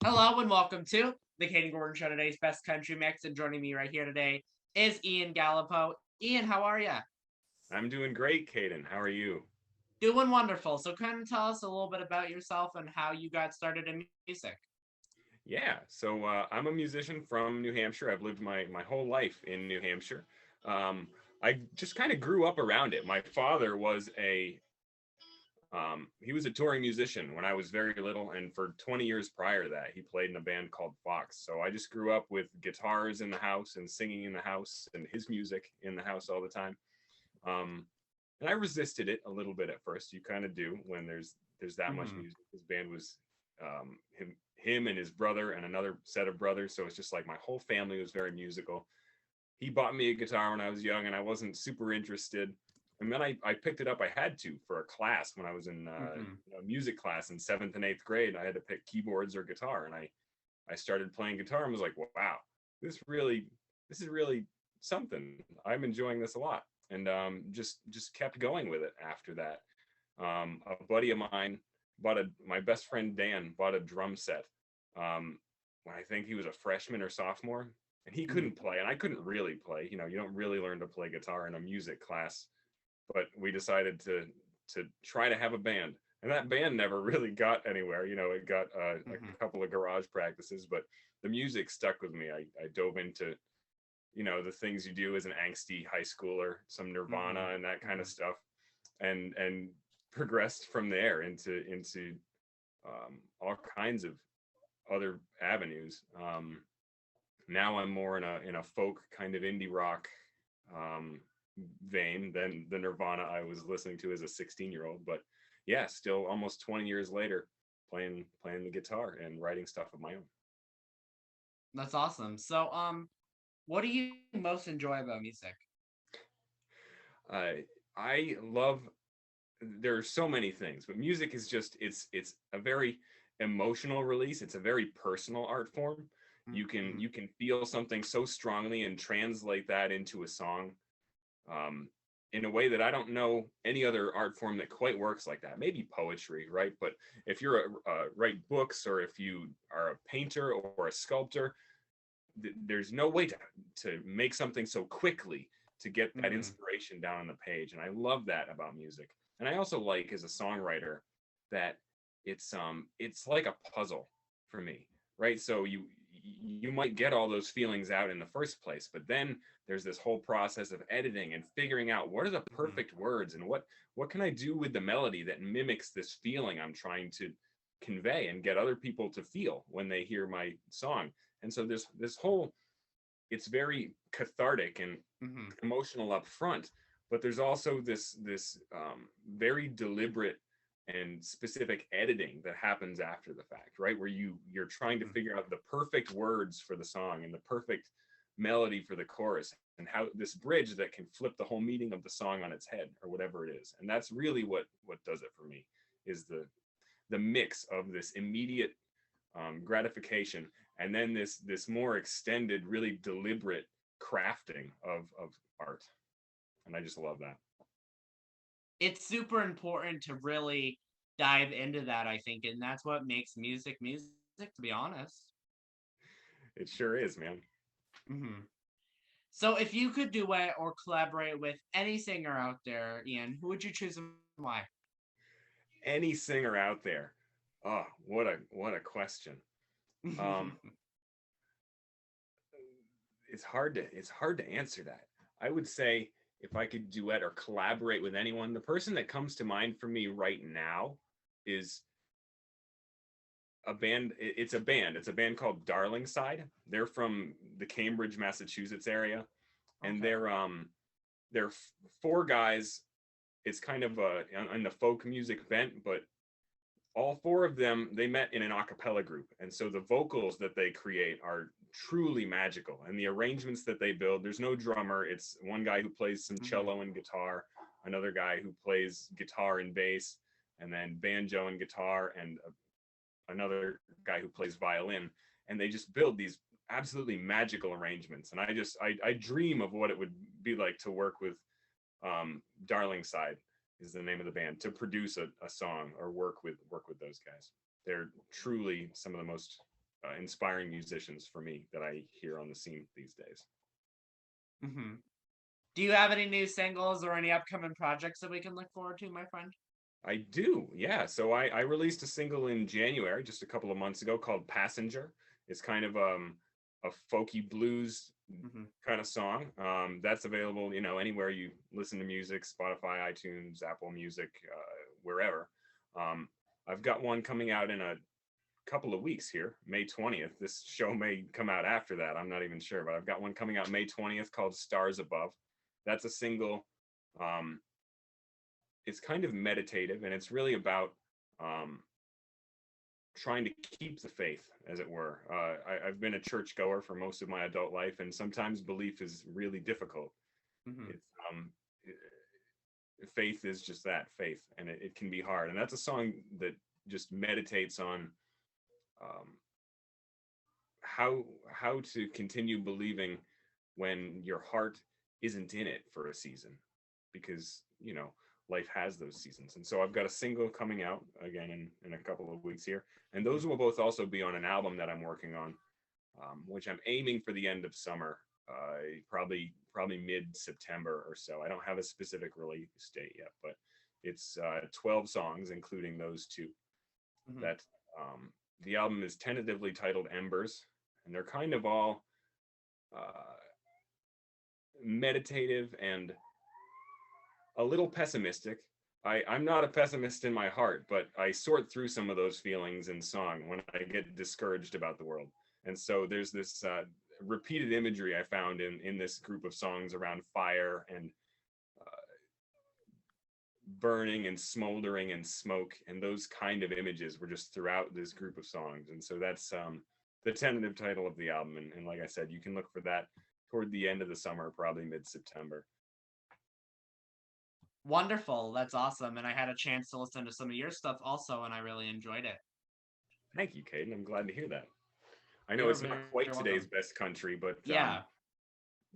Hello and welcome to the Kayden Gordon Show, today's best country mix. And joining me right here today is Ian Galipeau. Ian, how are you? I'm doing great, Kayden. How are you? Doing wonderful. So, kind of tell us a little bit about yourself and how you got started in music. Yeah, so I'm a musician from New Hampshire. I've lived my whole life in New Hampshire. Um, I just kind of grew up around it. My father was he was a touring musician when I was very little, and for 20 years prior to that, he played in a band called Fox. So I just grew up with guitars in the house and singing in the house and his music in the house all the time. Um, and I resisted it a little bit at first. You kind of do when there's that much Hmm. music. His band was him and his brother and another set of brothers, so it's just like my whole family was very musical. He bought me a guitar when I was young, and I wasn't super interested. And then I picked it up. I had to for a class when I was in Hmm. music class in seventh and eighth grade. I had to pick keyboards or guitar, and I started playing guitar and was like, wow, this really this is really something. I'm enjoying this a lot, and just kept going with it after that. A buddy of mine bought a my best friend Dan bought a drum set when I think he was a freshman or sophomore, and he Hmm. couldn't play, and I couldn't really play. You know, you don't really learn to play guitar in a music class, but we decided to try to have a band, and that band never really got anywhere. You know, it got Hmm. a couple of garage practices, but the music stuck with me. I dove into the things you do as an angsty high schooler, some Hmm. Nirvana and that kind of Hmm. stuff, and progressed from there into all kinds of other avenues. Now I'm more in a folk kind of indie rock um, vein than the Nirvana I was listening to as a 16-year-old. But yeah, still almost 20 years later, playing the guitar and writing stuff of my own. That's awesome. So, what do you most enjoy about music? I love there are so many things, but music is just it's a very emotional release. It's a very personal art form. You can Hmm. you can feel something so strongly and translate that into a song um, in a way that I don't know any other art form that quite works like that. Maybe poetry, right? But if you're write books or if you are a painter or a sculptor, there's no way to make something so quickly to get that Hmm. inspiration down on the page, and I love that about music. And I also like as a songwriter that it's like a puzzle for me, right? So you might get all those feelings out in the first place, but then there's this whole process of editing and figuring out what are the Hmm. perfect words and what can I do with the melody that mimics this feeling I'm trying to convey and get other people to feel when they hear my song. And so this whole it's very cathartic and Hmm. emotional up front, but there's also this very deliberate and specific editing that happens after the fact, right? Where you're trying to Hmm. figure out the perfect words for the song and the perfect melody for the chorus and how this bridge that can flip the whole meaning of the song on its head or whatever it is. And that's really what does it for me is the mix of this immediate gratification and then this more extended, really deliberate crafting of art, and I just love that. It's super important to really dive into that, I think, and that's what makes music, to be honest. It sure is, man. Hmm. So, if you could duet or collaborate with any singer out there, Ian, who would you choose and why? Any singer out there? Oh, what a question. um it's hard to answer that. I would say if I could duet or collaborate with anyone, the person that comes to mind for me right now is a band. It's a band called Darling Side. They're from the Cambridge, Massachusetts area, and Okay. they're four guys. It's kind of in the folk music bent, but all four of them they met in an a cappella group, and so the vocals that they create are truly magical, and the arrangements that they build, there's no drummer. It's one guy who plays some Hmm. cello and guitar, another guy who plays guitar and bass, and then banjo and guitar, and another guy who plays violin, and they just build these absolutely magical arrangements. And I dream of what it would be like to work with Darling Side is the name of the band, to produce a song or work with those guys. They're truly some of the most inspiring musicians for me that I hear on the scene these days. Hmm. Do you have any new singles or any upcoming projects that we can look forward to, my friend? I do, yeah. So I released a single in January, just a couple of months ago, called Passenger. It's kind of a folky blues Hmm. kind of song. That's available, anywhere you listen to music, Spotify, iTunes, Apple Music, wherever. Um, I've got one coming out in a couple of weeks here, May 20th. This show may come out after that. I'm not even sure, but I've got one coming out May 20th called Stars Above. That's a single. Um, it's kind of meditative, and it's really about um, trying to keep the faith, as it were. I've been a churchgoer for most of my adult life, and sometimes belief is really difficult. Hmm. It's faith is just that, faith, and it can be hard. And that's a song that just meditates on um, how to continue believing when your heart isn't in it for a season, because life has those seasons. And so I've got a single coming out again in a couple of weeks here, and those will both also be on an album that I'm working on, which I'm aiming for the end of summer, probably mid-September or so. I don't have a specific release date yet, but it's 12 songs including those two. Hmm. That The album is tentatively titled Embers, and they're kind of all uh, meditative and a little pessimistic. I'm not a pessimist in my heart, but I sort through some of those feelings in song when I get discouraged about the world. And so there's this repeated imagery I found in this group of songs around fire and burning and smoldering and smoke, and those kind of images were just throughout this group of songs. And so that's the tentative title of the album. And like I said, you can look for that toward the end of the summer, probably mid-September. Wonderful. That's awesome. And I had a chance to listen to some of your stuff also, and I really enjoyed it. Thank you, Kayden. I'm glad to hear that. I know You're it's not very quite today's welcome. best country, but Yeah.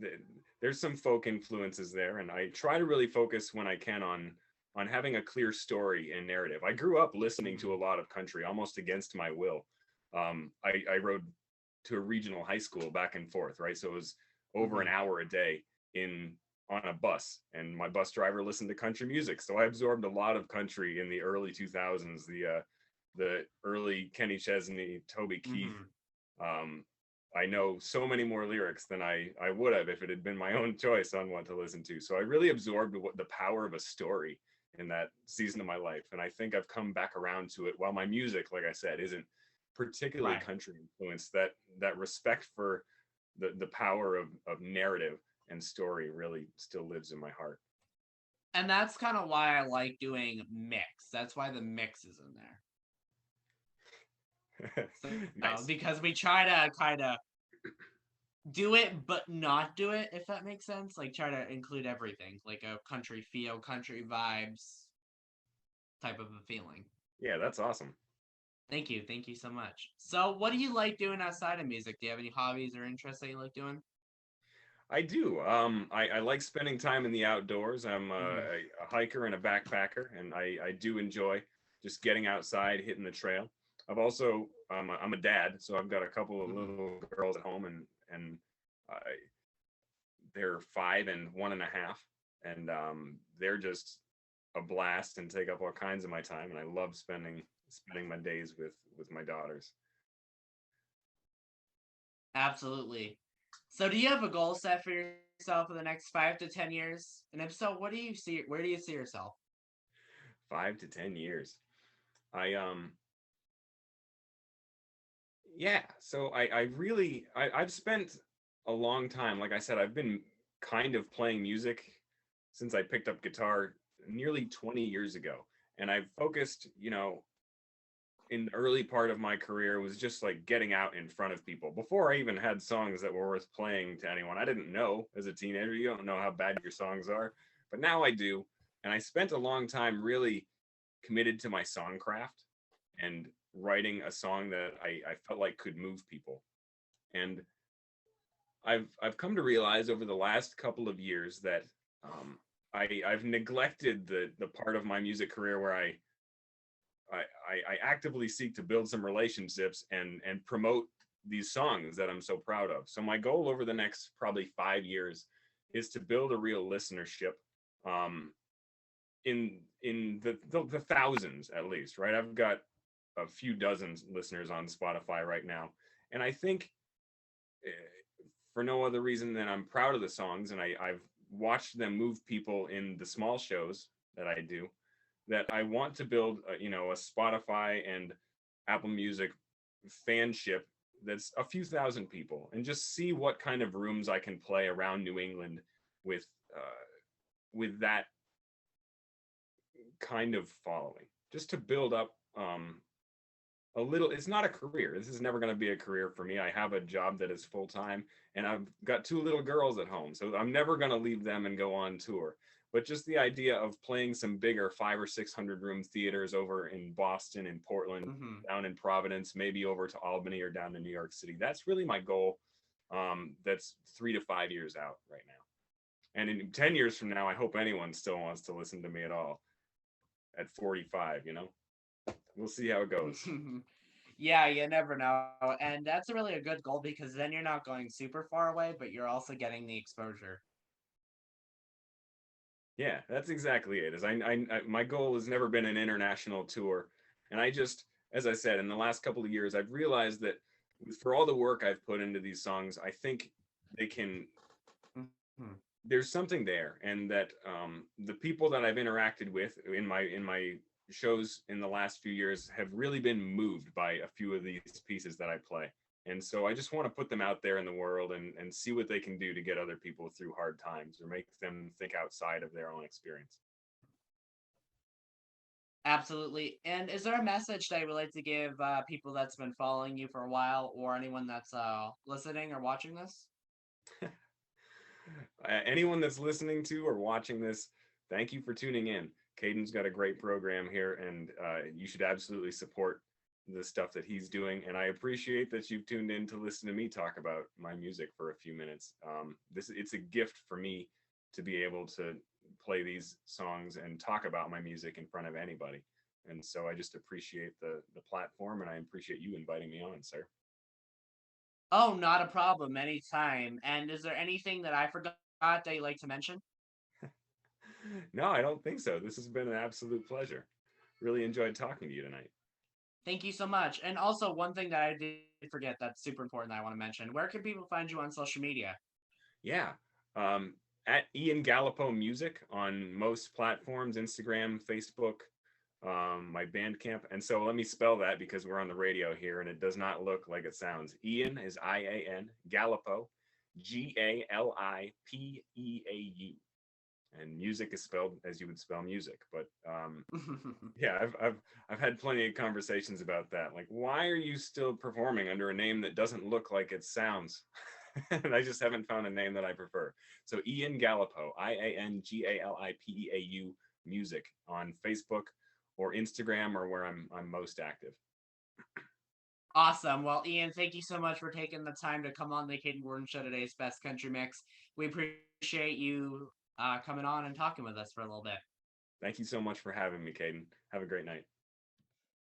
th- there's some folk influences there, and I try to really focus when I can on having a clear story and narrative. I grew up listening Hmm. to a lot of country, almost against my will. I rode to a regional high school back and forth, right? So it was over Hmm. an hour a day in on a bus, and my bus driver listened to country music. So I absorbed a lot of country in the early 2000s, the early Kenny Chesney, Toby Keith. Hmm. Um, I know so many more lyrics than I would have if it had been my own choice on what to listen to. So I really absorbed the power of a story in that season of my life. And I think I've come back around to it. While my music, like I said, isn't particularly Right. country influenced, that respect for the power of narrative and story really still lives in my heart. And that's kind of why I like doing mix. That's why the mix is in there. So, Nice. because we try to kind of do it, but not do it, if that makes sense. Like, try to include everything, like a country feel, country vibes type of a feeling. Yeah, that's awesome. Thank you. Thank you so much. So, what do you like doing outside of music? Do you have any hobbies or interests that you like doing? I do. I like spending time in the outdoors. I'm Hmm. a hiker and a backpacker, and I do enjoy just getting outside, hitting the trail. I've also I'm a dad, so I've got a couple of Hmm. little girls at home, and I, they're 5 and 1.5, and they're just a blast and take up all kinds of my time. And I love spending my days with my daughters. Absolutely. So, do you have a goal set for yourself for the next 5 to 10 years? And if so, what do you see? Where do you see yourself? 5 to 10 years. I Yeah, so I've spent a long time. Like I said, I've been kind of playing music since I picked up guitar nearly 20 years ago. And I've focused, in the early part of my career was just like getting out in front of people. Before I even had songs that were worth playing to anyone, I didn't know as a teenager. You don't know how bad your songs are, but now I do. And I spent a long time really committed to my songcraft and writing a song that I felt like could move people. And I've come to realize over the last couple of years that I've neglected the part of my music career where I actively seek to build some relationships and promote these songs that I'm so proud of. So my goal over the next probably 5 years is to build a real listenership, um, in the thousands at least, right? I've got a few dozen listeners on Spotify right now, and I think, eh, for no other reason than I'm proud of the songs, and I've watched them move people in the small shows that I do, that I want to build a Spotify and Apple Music fanship that's a few thousand people, and just see what kind of rooms I can play around New England with with that kind of following, just to build up, a little. It's not a career. This is never going to be a career for me. I have a job that is full time, and I've got two little girls at home, so I'm never going to leave them and go on tour. But just the idea of playing some bigger 500 or 600 room theaters over in Boston and Portland, Hmm. down in Providence, maybe over to Albany or down to New York City. That's really my goal. That's 3 to 5 years out right now. And in 10 years from now, I hope anyone still wants to listen to me at all at 45, we'll see how it goes. Yeah, you never know. And that's really a good goal because then you're not going super far away, but you're also getting the exposure. Yeah, that's exactly it. Is my goal has never been an international tour, and I just, as I said, in the last couple of years, I've realized that for all the work I've put into these songs, I think they can. Mhm. There's something there, and that, the people that I've interacted with in my shows in the last few years have really been moved by a few of these pieces that I play. And so I just want to put them out there in the world, and see what they can do to get other people through hard times or make them think outside of their own experience. Absolutely. And is there a message that you would like to give people that's been following you for a while or anyone that's listening or watching this? Anyone that's listening to or watching this, thank you for tuning in. Kayden's got a great program here, and you should absolutely support the stuff that he's doing. And I appreciate that you've tuned in to listen to me talk about my music for a few minutes. It's a gift for me to be able to play these songs and talk about my music in front of anybody. And so I just appreciate the platform, and I appreciate you inviting me on, sir. Oh, not a problem. Anytime. And is there anything that I forgot that you'd like to mention? No, I don't think so. This has been an absolute pleasure. Really enjoyed talking to you tonight. Thank you so much. And also, one thing that I did forget that's super important that I want to mention. Where can people find you on social media? Yeah. Um, at Ian Galipeau Music on most platforms, Instagram, Facebook, my Bandcamp. And so let me spell that because we're on the radio here and it does not look like it sounds. Ian is IAN, Galipeau, Galipeau. And music is spelled as you would spell music. But yeah, I've had plenty of conversations about that. Like, why are you still performing under a name that doesn't look like it sounds? And I just haven't found a name that I prefer. So Ian Galipeau, Iangalipeau music on Facebook or Instagram, or where I'm most active. Awesome. Well, Ian, thank you so much for taking the time to come on the Kayden Gordon Show today's Best Country Mix. We appreciate you coming on and talking with us for a little bit. Thank you so much for having me, Kayden. Have a great night.